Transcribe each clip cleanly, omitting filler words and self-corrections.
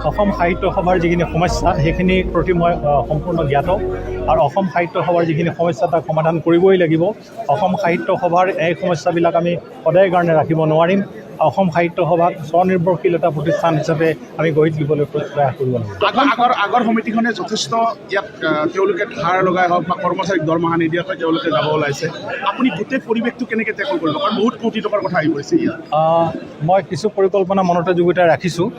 অসম সাহিত্য সভাৰ যিখিনি সমস্যা সেইখিনিৰ প্ৰতি মই সম্পূৰ্ণ জ্ঞাত আৰু অসম সাহিত্য সভাৰ যিখিনি সমস্যা তাক সমাধান কৰিবই লাগিব। অসম সাহিত্য সভাৰ এই সমস্যাবিলাক আমি সদায় কাৰণে ৰাখিব নোৱাৰিম। অসম সাহিত্য সভাক স্বনিৰ্ভৰশীল এটা প্ৰতিষ্ঠান হিচাপে আমি গঢ়ি তুলিবলৈ প্ৰয়াস কৰিব লাগিব। আগৰ সমিতিখনে যথেষ্ট ইয়াত তেওঁলোকে ধাৰ লগাই হওক বা কৰ্মচাৰীক দৰমহা নিদিয়াকৈ তেওঁলোকে যাব ওলাইছে। আপুনি গোটেই পৰিৱেশটো কেনেকৈ টেকল কৰিব? কাৰণ বহুত কোটি টকাৰ কথা আহি পৰিছে ইয়াত। মই কিছু পৰিকল্পনা মনতে যুগুতাই ৰাখিছোঁ।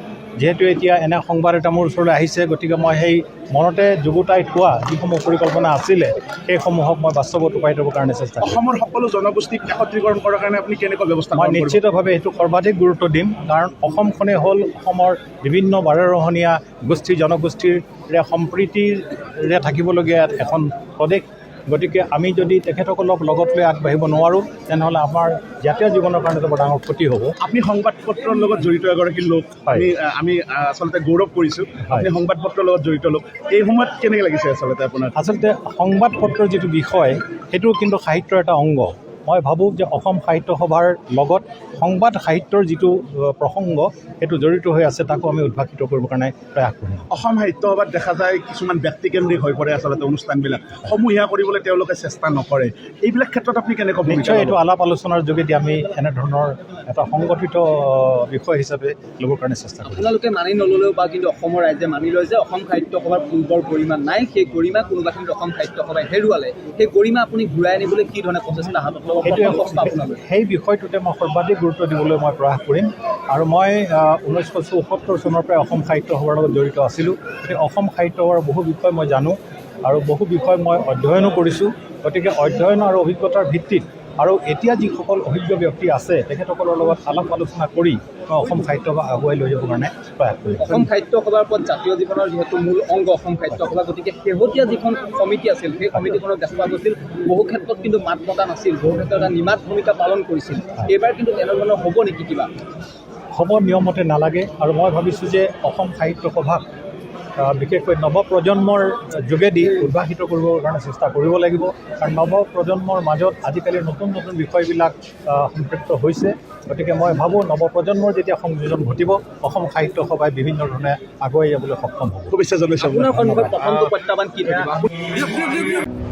যিহেতু এতিয়া এনে সংবাদ এটা মোৰ ওচৰলৈ আহিছে, গতিকে মই সেই মনতে যুগুতাই থোৱা যিসমূহ পৰিকল্পনা আছিলে সেইসমূহক মই বাস্তৱত ৰূপায়িত কৰিবৰ কাৰণে চেষ্টা কৰিম। অসমৰ সকলো জনগোষ্ঠীক একত্ৰীকৰণ কৰাৰ কাৰণে আপুনি কেনেকুৱা ব্যৱস্থা? মই নিশ্চিতভাৱে সেইটো সৰ্বাধিক গুৰুত্ব দিম, কাৰণ অসমখনেই হ'ল অসমৰ বিভিন্ন বাৰেৰহণীয়া গোষ্ঠী জনগোষ্ঠীৰে সম্প্ৰীতিৰে থাকিবলগীয়া এখন প্ৰদেশ। গতিকে আমি যদি তেখেতসকলক লগত লৈ আগবাঢ়িব নোৱাৰোঁ তেনেহ'লে আমাৰ জাতীয় জীৱনৰ কাৰণে বৰ ডাঙৰ ক্ষতি হ'ব। আপুনি সংবাদ পত্ৰৰ লগত জড়িত এগৰাকী লোক, আমি আচলতে গৌৰৱ কৰিছোঁ। আপুনি সংবাদ পত্ৰৰ লগত জড়িত লোক, এই সময়ত কেনেকৈ লাগিছে আচলতে আপোনাৰ? আচলতে সংবাদ পত্ৰৰ যিটো বিষয় সেইটো কিন্তু সাহিত্যৰ এটা অংগ। মই ভাবোঁ যে অসম সাহিত্য সভাৰ লগত সংবাদ সাহিত্যৰ যিটো প্ৰসংগ সেইটো জড়িত হৈ আছে তাকো আমি উদ্ভাসিত কৰিবৰ কাৰণে প্ৰয়াস কৰিম। অসম সাহিত্য সভাত দেখা যায় কিছুমান ব্যক্তিকেন্দ্ৰিক হৈ পৰে আচলতে অনুষ্ঠানবিলাক, সমূহীয়া কৰিবলৈ তেওঁলোকে চেষ্টা নকৰে। এইবিলাক ক্ষেত্ৰত আপুনি কেনেকৈ? নিশ্চয় এইটো আলাপ আলোচনাৰ যোগেদি আমি এনেধৰণৰ এটা সংগঠিত বিষয় হিচাপে ল'বৰ কাৰণে চেষ্টা কৰিম। আপোনালোকে মানি নল'লেও বা কিন্তু অসমৰ ৰাইজে মানি লয় যে অসম সাহিত্য সভাৰ পূৰ্বৰ গৰিমা নাই, সেই গৰিমা কোনোবাখিনিত অসম সাহিত্য সভাই হেৰুৱালে। সেই গৰিমা আপুনি ঘূৰাই আনিবলৈ কি ধৰণে প্ৰচেষ্টা হাতত ল'ব? সেই বিষয়টোতে মই সৰ্বাধিক গুৰুত্ব দিবলৈ মই প্ৰয়াস কৰিম। আৰু মই 1974 চনৰ পৰাই অসম সাহিত্য সভাৰ লগত জড়িত আছিলোঁ। গতিকে অসম সাহিত্য সভাৰ বহু বিষয় মই জানো আৰু বহু বিষয় মই অধ্যয়নো কৰিছোঁ। গতিকে অধ্যয়ন আৰু অভিজ্ঞতাৰ ভিত্তিত আৰু এতিয়া যিসকল অভিজ্ঞ ব্যক্তি আছে তেখেতসকলৰ লগত আলাপ আলোচনা কৰি মই অসম সাহিত্য সভা আগুৱাই লৈ যাবৰ কাৰণে প্ৰয়াস কৰিম। অসম সাহিত্য সভাৰ ওপৰত জাতীয় জীৱনৰ যিহেতু মূল অংগ অসম সাহিত্য সভা, গতিকে শেহতীয়া যিখন সমিতি আছিল সেই সমিতিখনক দেখা গৈছিল বহু ক্ষেত্ৰত কিন্তু মাত মতা নাছিল, বহু ক্ষেত্ৰত এটা নিমাত ভূমিকা পালন কৰিছিল। এইবাৰ কিন্তু তেনেধৰণৰ হ'ব নেকি কিবা? হ'ব, নিয়মতে নালাগে। আৰু মই ভাবিছোঁ যে অসম সাহিত্য সভাক বিশেষকৈ নৱপ্ৰজন্মৰ যোগেদি উদ্ভাসিত কৰিবৰ কাৰণে চেষ্টা কৰিব লাগিব। কাৰণ নৱপ্ৰজন্মৰ মাজত আজিকালি নতুন নতুন বিষয়বিলাক সম্পৃক্ত হৈছে। গতিকে মই ভাবোঁ নৱপ্ৰজন্মৰ যেতিয়া সংযোজন ঘটিব অসম সাহিত্য সভাই বিভিন্ন ধৰণে আগুৱাই যাবলৈ সক্ষম হ'ব। শুভেচ্ছা জনাইছোঁ। আপোনাৰ সন্মুখত প্ৰথমটো প্ৰত্যাহ্বান কি থাকিব?